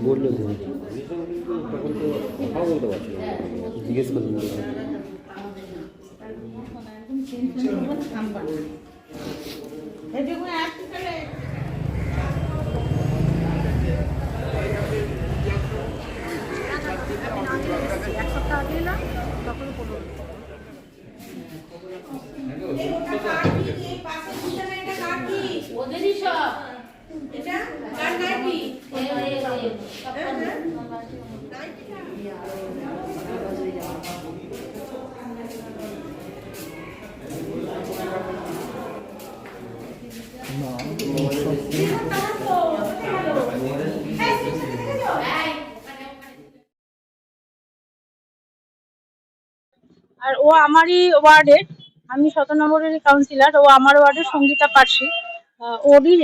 বললো তো তখন তো কথা বলতে পারছিল না, জিজ্ঞেস করলাম এক সপ্তাহ আগে এলাম তখন ওদেরই সব এটা কার নাইটি আর ও আমারই ওয়ার্ডের, আমি 17 নম্বরের কাউন্সিলর, ও আমার ওয়ার্ডের সঙ্গীতা পার্সি, ওরই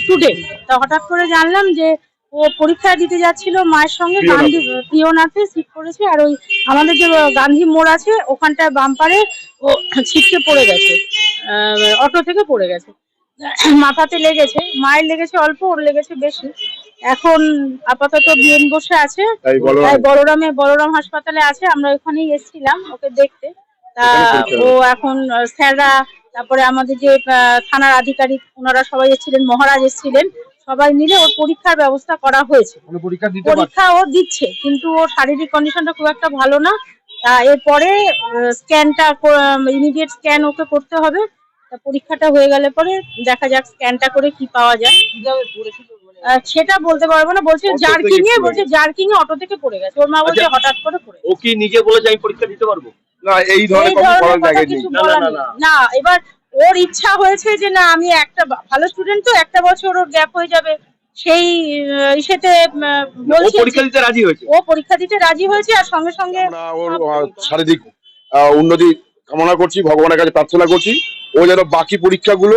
স্টুডেন্ট। তা হঠাৎ করে জানলাম যে ও পরীক্ষা দিতে যাচ্ছিল মায়ের সঙ্গে, গান্ধী প্রিয়নাথে সিট করেছে। আর ওই আমাদের যে গান্ধী মোড় আছে ওখানটায় বাম্পারে ও ছিটকে পড়ে গেছে, অটো থেকে পড়ে গেছে, মাথাতে লেগেছে। মায়ের লেগেছে অল্প, ওর লেগেছে বেশি। এখন আপাতত বিএন বসে আছে, তাই বলরাম হাসপাতালে আছে। আমরা ওখানেই এসেছিলাম ওকে দেখতে। তা ও এখন স্যাররা, তারপরে আমাদের যে থানার আধিকারিক ওনারা সবাই এসেছিলেন, মহারাজ এসেছিলেন, সবাই মিলে ওর পরীক্ষার ব্যবস্থা করা হয়েছে। পরীক্ষা ও দিচ্ছে, কিন্তু ওর শারীরিক কন্ডিশনটা খুব একটা ভালো না। তা এরপরে স্ক্যানটা ইমিডিয়েট স্ক্যান ওকে করতে হবে। তা পরীক্ষাটা হয়ে গেলে পরে দেখা যাক স্ক্যানটা করে কি পাওয়া যায়। সেটা বলতে পারবো না, বলছে জার্কিং এ অটো থেকে পড়ে গেছে। ওর মা বলছে হঠাৎ করে পড়ে গেছে। ও কি নিজে বলেছে আমি পরীক্ষা দিতে পারবো না, এই ধরনের কথা কিছু বলার নেই। না, এবার ওর ইচ্ছা হয়েছে যে না আমি একটা ভালো স্টুডেন্ট, তো একটা বছর ওর গ্যাপ হয়ে যাবে, সেই ইসেতে বলছে পরীক্ষা দিতে রাজি হয়েছে। ও পরীক্ষা দিতে রাজি হয়েছে। আর সঙ্গে সঙ্গে ওর শারীরিক উন্নতি কামনা করছি, ভগবানের কাছে প্রার্থনা করছি ও যেন বাকি পরীক্ষাগুলো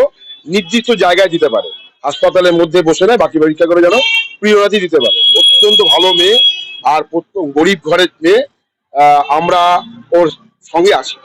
নির্দিষ্ট জায়গায় দিতে পারে, হাসপাতালের মধ্যে বসে নয়, বাকি পরীক্ষাগুলো যেন প্রিয়নাথই দিতে পারে। অত্যন্ত ভালো মেয়ে, আর গরিব ঘরের মেয়ে। আমরা ওর সঙ্গে আছি।